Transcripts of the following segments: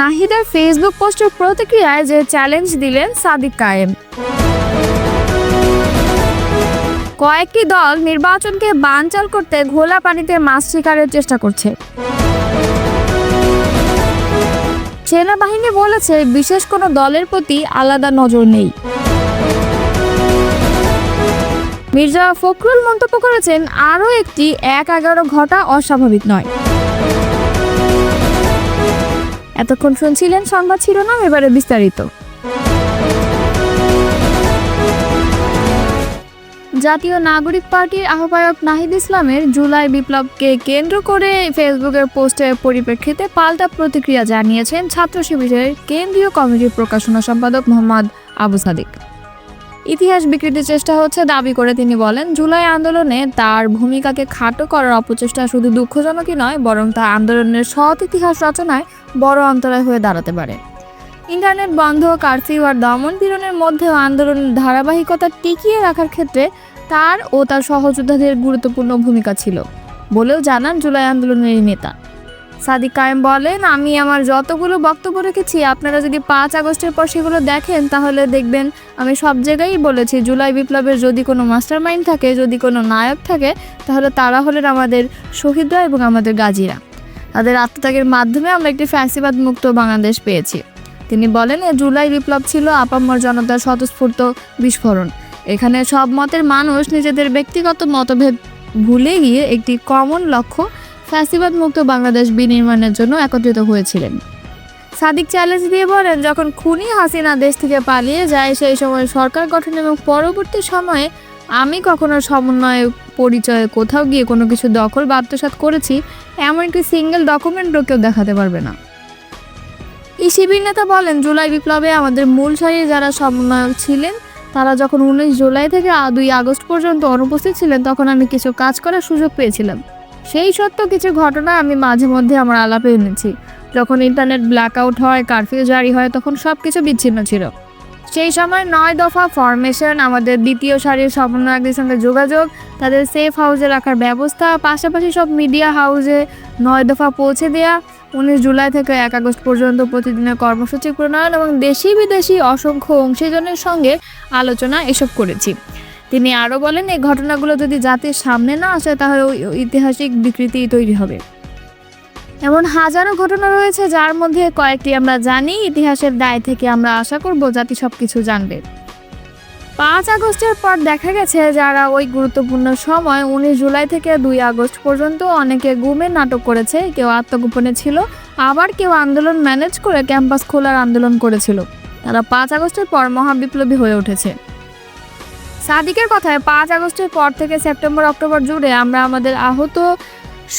নাহিদের ফেসবুক পোস্টের প্রতিক্রিয়ায় যে চ্যালেঞ্জ দিলেন সাদিক কায়েম। কয়েকটি দল নির্বাচনকে বানচাল করতে ঘোলা পানিতে মাছ শিকারের চেষ্টা করছে। সেনাবাহিনী বলেছে বিশেষ কোনো দলের প্রতি আলাদা নজর নেই। মির্জা ফখরুল মন্তব্য করেছেন, আরও একটি ১/১১ ঘটা অস্বাভাবিক নয়। এতক্ষণ শুনছিলেন সংবাদ শিরোনাম, এবারে বিস্তারিত। জাতীয় নাগরিক পার্টির আহ্বায়ক নাহিদ ইসলামের জুলাই বিপ্লবকে কেন্দ্র করে ফেসবুকের পোস্টের পরিপ্রেক্ষিতে পাল্টা প্রতিক্রিয়া জানিয়েছেন ছাত্র শিবিরের কেন্দ্রীয় কমিটির প্রকাশনা সম্পাদক মোহাম্মদ আবু সাদিক। ইতিহাস বিকৃতির চেষ্টা হচ্ছে দাবি করে তিনি বলেন, জুলাই আন্দোলনে তার ভূমিকাকে খাটো করার অপচেষ্টা শুধু দুঃখজনকই নয়, বরং তা আন্দোলনের সৎ ইতিহাস রচনায় বড় অন্তরায় হয়ে দাঁড়াতে পারে। ইন্টারনেট বন্ধ, কারফিউ আর দমন পীড়নের মধ্যেও আন্দোলনের ধারাবাহিকতা টিকিয়ে রাখার ক্ষেত্রে তার ও তার সহযোদ্ধাদের গুরুত্বপূর্ণ ভূমিকা ছিল বলেও জানান জুলাই আন্দোলনের এই নেতা। সাদিক কায়েম বলেন, আমি আমার যতগুলো বক্তব্য রেখেছি, আপনারা যদি ৫ আগস্টের পর সেগুলো দেখেন তাহলে দেখবেন আমি সব জায়গায়ই বলেছি জুলাই বিপ্লবের যদি কোনো মাস্টারমাইন্ড থাকে, যদি কোনো নায়ক থাকে, তাহলে তারা হলেন আমাদের শহীদরা এবং আমাদের গাজীরা। তাদের আত্মত্যাগের মাধ্যমে আমরা একটি ফ্যাসিবাদ মুক্ত বাংলাদেশ পেয়েছি। তিনি বলেন, জুলাই বিপ্লব ছিল আপামর জনতার স্বতঃস্ফূর্ত বিস্ফোরণ। এখানে সব মতের মানুষ নিজেদের ব্যক্তিগত মতভেদ ভুলে গিয়ে একটি কমন লক্ষ্য ফ্যাসিবাদ মুক্ত বাংলাদেশ বিনির্মাণের জন্য একত্রিত হয়েছিলেন। সাদিক চ্যালেঞ্জ দিয়ে বলেন, যখন খুনি হাসিনা দেশ থেকে পালিয়ে যায় সেই সময় সরকার গঠন এবং পরবর্তী সময়ে আমি কখনো সমন্বয় পরিচয়ে কোথাও গিয়ে কোনো কিছু দখল বা আত্মসাৎ করেছি এমন একটি সিঙ্গেল ডকুমেন্টও কেউ দেখাতে পারবে না। এই শিবির নেতা বলেন, জুলাই বিপ্লবে আমাদের মূল সারির যারা সমন্বয়ক ছিলেন তারা যখন ১৯ জুলাই থেকে ২ আগস্ট পর্যন্ত অনুপস্থিত ছিলেন তখন আমি কিছু কাজ করার সুযোগ পেয়েছিলাম। সেই সত্ত্বেও কিছু ঘটনা আমি মাঝে মধ্যে আমার আলাপে এনেছি। যখন ইন্টারনেট ব্ল্যাকআউট হয়, কারফিউ জারি হয়, তখন সব কিছু বিচ্ছিন্ন ছিল। সেই সময় ৯ দফা ফরমেশন, আমাদের দ্বিতীয় সারির সমন্বয়কদের সঙ্গে যোগাযোগ, তাদের সেফ হাউসে রাখার ব্যবস্থা, পাশাপাশি সব মিডিয়া হাউসে ৯ দফা পৌঁছে দেওয়া, ১৯ জুলাই থেকে ১ আগস্ট পর্যন্ত প্রতিদিনের কর্মসূচি প্রণয়ন এবং দেশি বিদেশি অসংখ্য অংশীজনের সঙ্গে আলোচনা এসব করেছি। তিনি আরও বলেন, এই ঘটনাগুলো যদি জাতির সামনে না আসে তাহলে ঐতিহাসিক বিকৃতি তৈরি হবে। এমন হাজারো ঘটনা রয়েছে যার মধ্যে কয়েকটি আমরা জানি। ইতিহাসের দায় থেকে আমরা আশা করব জাতি সব কিছু জানবে। ৫ আগস্টের পর দেখা গেছে যারা ওই গুরুত্বপূর্ণ সময় ১৯ জুলাই থেকে ২ আগস্ট পর্যন্ত অনেকে গুমের নাটক করেছে, কেউ আত্মগোপনে ছিল, আবার কেউ আন্দোলন ম্যানেজ করে ক্যাম্পাস খোলার আন্দোলন করেছিল। তারা ৫ আগস্টের পর মহাবিপ্লবী হয়ে উঠেছে। সাদিকের কথায় ৫ আগস্টের পর থেকে সেপ্টেম্বর অক্টোবর জুড়ে আমরা আমাদের আহত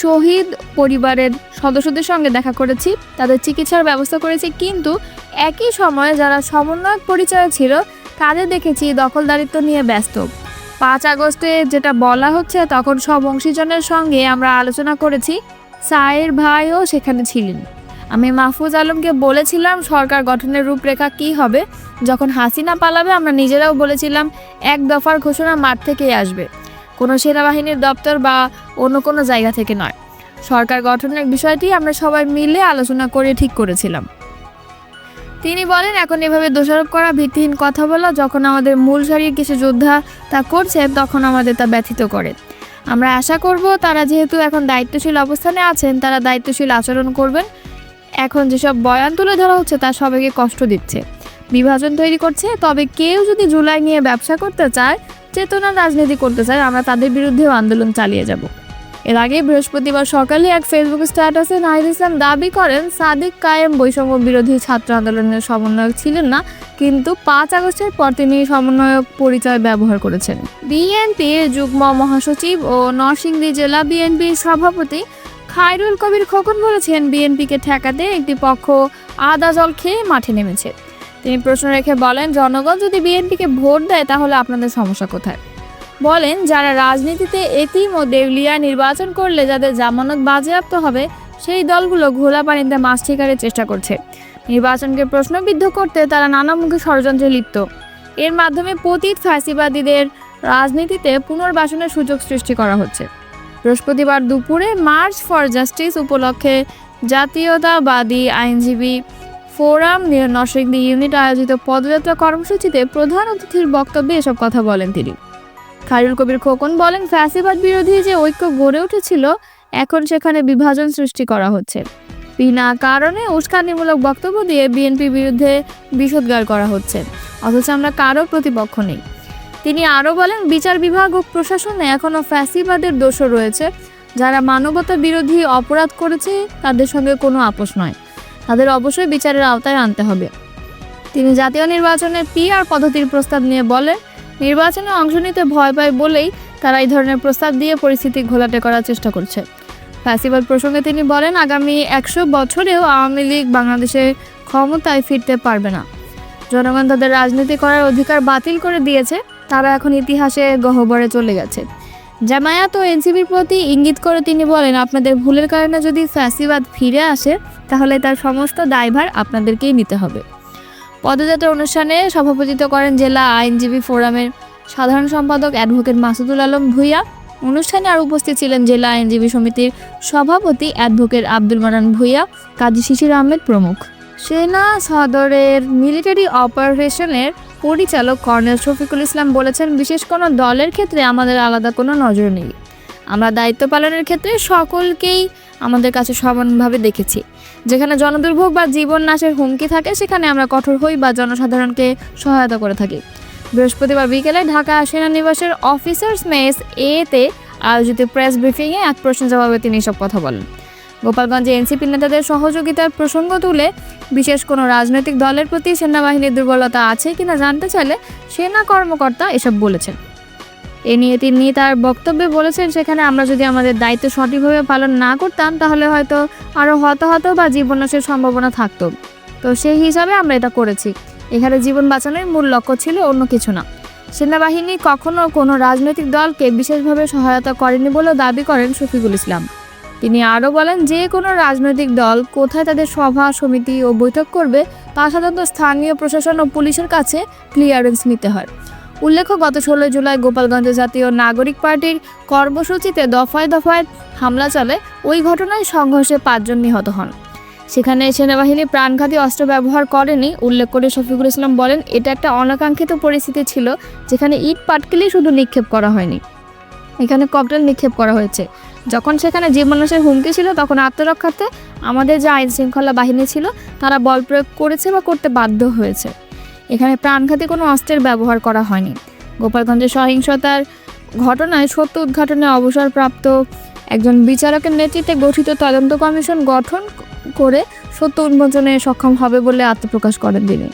শহীদ পরিবারের সদস্যদের সঙ্গে দেখা করেছি, তাদের চিকিৎসার ব্যবস্থা করেছি, কিন্তু একই সময়ে যারা সমন্বয়ক পরিচয় ছিল তাদের দেখেছি দখলদারিত্ব নিয়ে ব্যস্ত। ৫ আগস্টে যেটা বলা হচ্ছে তখন সব অংশীজনের সঙ্গে আমরা আলোচনা করেছি, সায়ের ভাইও সেখানে ছিলেন। আমি মাহফুজ আলমকে বলেছিলাম সরকার গঠনের রূপরেখা কী হবে। যখন হাসিনা পালাবে আমরা নিজেরাও বলেছিলাম ১ দফার ঘোষণা মাঠ থেকেই আসবে, কোনো সেনাবাহিনীর দপ্তর বা অন্য কোনো জায়গা থেকে নয়। সরকার গঠনের বিষয়টি আমরা সবাই মিলে আলোচনা করে ঠিক করেছিলাম। তিনি বলেন, এখন এভাবে দোষারোপ করা, ভিত্তিহীন কথা বলা, যখন আমাদের মূল সারির কিছু যোদ্ধা তা করছে তখন আমাদের তা ব্যথিত করে। আমরা আশা করব তারা যেহেতু এখন দায়িত্বশীল অবস্থানে আছেন তারা দায়িত্বশীল আচরণ করবেন। এখন যেসব বয়ান তুলে ধরা হচ্ছে তা সবাইকে কষ্ট দিচ্ছে, বিভাজন তৈরি করছে। তবে কেউ যদি জুলাই নিয়ে ব্যবসা করতে চায়, চেতনার রাজনীতি করতে চায়, আমরা তাদের বিরুদ্ধেও আন্দোলন চালিয়ে যাব। এর আগে বৃহস্পতিবার সকালে এক ফেসবুক স্ট্যাটাসে নাহিদ ইসলাম দাবি করেন সাদিক কায়েম বৈষম্য বিরোধী ছাত্র আন্দোলনের সমন্বয়ক ছিলেন না, কিন্তু ৫ আগস্টের পর তিনি সমন্বয়ক পরিচয় ব্যবহার করেছেন। বিএনপির যুগ্ম মহাসচিব ও নরসিংদী জেলা বিএনপির সভাপতি খায়রুল কবির খোকন বলেছেন, বিএনপিকে ঠেকাতে একটি পক্ষ আদা জল খেয়ে মাঠে নেমেছে। তিনি প্রশ্ন রেখে বলেন, জনগণ যদি বিএনপিকে ভোট দেয় তাহলে আপনাদের সমস্যা কোথায়? বলেন, যারা রাজনীতিতে এতিম ও দেউলিয়া নির্বাচন করলে যাদের জামানত বাজেয়াপ্ত হবে সেই দলগুলো ঘোলা পানিতে মাছ শিকারের চেষ্টা করছে। নির্বাচনকে প্রশ্নবিদ্ধ করতে তারা নানামুখী ষড়যন্ত্রে লিপ্ত। এর মাধ্যমে পতিত ফ্যাসিবাদীদের রাজনীতিতে পুনর্বাসনের সুযোগ সৃষ্টি করা হচ্ছে। বৃহস্পতিবার দুপুরে মার্চ ফর জাস্টিস উপলক্ষে জাতীয়তাবাদী আইনজীবী ফোরাম নরসিংদী ইউনিট আয়োজিত পদযাত্রা কর্মসূচিতে প্রধান অতিথির বক্তব্যে এসব কথা বলেন তিনি। খায়রুল কবির খোকন বলেন, ফ্যাসিবাদ বিরোধী যে ঐক্য গড়ে উঠেছিল, এখন সেখানে বিভাজন সৃষ্টি করা হচ্ছে। বিনা কারণে উস্কানিমূলক বক্তব্য দিয়ে বিএনপির বিরুদ্ধে বিষোদ্গার করা হচ্ছে, অথচ আমরা কারো প্রতিপক্ষ নেই। তিনি আরও বলেন, বিচার বিভাগ ও প্রশাসনে এখনও ফ্যাসিবাদের দোষর রয়েছে। যারা মানবতা বিরোধী অপরাধ করেছে তাদের সঙ্গে কোনো আপোষ নয়, তাদের অবশ্যই বিচারের আওতায় আনতে হবে। তিনি জাতীয় নির্বাচনের PR পদ্ধতির প্রস্তাব নিয়ে বলেন, নির্বাচনে অংশ নিতে ভয় পায় বলেই তারা এই ধরনের প্রস্তাব দিয়ে পরিস্থিতি ঘোলাটে করার চেষ্টা করছে। ফ্যাসিবাদ প্রসঙ্গে তিনি বলেন, আগামী 100 বছরেও আওয়ামী লীগ বাংলাদেশে ক্ষমতায় ফিরতে পারবে না। জনগণ তাদের রাজনীতি করার অধিকার বাতিল করে দিয়েছে, তারা এখন ইতিহাসে গহ্বরে চলে গেছে। জামায়াত ও এনসিপির প্রতি ইঙ্গিত করে তিনি বলেন, আপনাদের ভুলের কারণে যদি ফ্যাসিবাদ ফিরে আসে তাহলে তার সমস্ত দায়ভার আপনাদেরকেই নিতে হবে। পদযাত্রা অনুষ্ঠানে সভাপতিত্ব করেন জেলা আইনজীবী ফোরামের সাধারণ সম্পাদক অ্যাডভোকেট মাসুদুল আলম ভূঁইয়া। অনুষ্ঠানে আর উপস্থিত ছিলেন জেলা আইনজীবী সমিতির সভাপতি অ্যাডভোকেট আব্দুল মান্নান ভূঁইয়া, কাজী শিশির আহমেদ প্রমুখ। সেনা সদরের মিলিটারি অপারেশনের পরিচালক কর্নেল শফিকুল ইসলাম বলেছেন, বিশেষ কোনো দলের ক্ষেত্রে আমাদের আলাদা কোনো নজর নেই। আমরা দায়িত্ব পালনের ক্ষেত্রে সকলকেই আমাদের কাছে সমানভাবে দেখেছি। যেখানে জনদুর্ভোগ বা জীবন নাশের হুমকি থাকে সেখানে আমরা কঠোর হই বা জনসাধারণকে সহায়তা করে থাকি। বৃহস্পতিবার বিকেলে ঢাকা সেনানিবাসের অফিসার্স মেস এতে আয়োজিত প্রেস ব্রিফিংয়ে এক প্রশ্নের জবাবে তিনি এসব কথা বলেন। গোপালগঞ্জে এনসিপি নেতাদের সহযোগিতার প্রসঙ্গ তুলে বিশেষ কোনো রাজনৈতিক দলের প্রতি সেনাবাহিনীর দুর্বলতা আছে কিনা জানতে চাইলে সেনা কর্মকর্তা এসব বলেছেন। এ নিয়ে তিনি তার বক্তব্যে বলেছেন, সেখানে আমরা যদি আমাদের দায়িত্ব সঠিকভাবে পালন না করতাম তাহলে হয়তো আরও হতাহত বা জীবনাশের সম্ভাবনা থাকতো। তো সেই হিসাবে আমরা এটা করেছি। এখানে জীবন বাঁচানোর মূল লক্ষ্য ছিল, অন্য কিছু না। সেনাবাহিনী কখনো কোনো রাজনৈতিক দলকে বিশেষভাবে সহায়তা করেনি বলেও দাবি করেন শফিকুল ইসলাম। তিনি আরও বলেন, যে কোনো রাজনৈতিক দল কোথায় তাদের সভা সমিতি ও বৈঠক করবে তা সাধারণত স্থানীয় প্রশাসন ও পুলিশের কাছে ক্লিয়ারেন্স নিতে হয়। উল্লেখ্য, গত 16 জুলাই গোপালগঞ্জে জাতীয় নাগরিক পার্টির কর্মসূচিতে দফায় দফায় হামলা চলে। ওই ঘটনায় সংঘর্ষে 5 জন নিহত হন। সেখানে সেনাবাহিনী প্রাণঘাতী অস্ত্র ব্যবহার করেনি উল্লেখ করে শফিকুল ইসলাম বলেন, এটা একটা অনাকাঙ্ক্ষিত পরিস্থিতি ছিল, যেখানে ইট পাটকেলই শুধু নিক্ষেপ করা হয়নি, এখানে ককটেল নিক্ষেপ করা হয়েছে। যখন সেখানে জীবনাশের হুমকি ছিল তখন আত্মরক্ষার্থে আমাদের যে আইন শৃঙ্খলা বাহিনী ছিল তারা বল প্রয়োগ করেছে বা করতে বাধ্য হয়েছে। এখানে প্রাণঘাতী কোনো অস্ত্রের ব্যবহার করা হয়নি। গোপালগঞ্জের সহিংসতার ঘটনায় সত্য উদ্ঘাটনে অবসরপ্রাপ্ত একজন বিচারকের নেতৃত্বে গঠিত তদন্ত কমিশন গঠন করে সত্য উন্মোচনে সক্ষম হবে বলে আত্মপ্রকাশ করেন তিনি।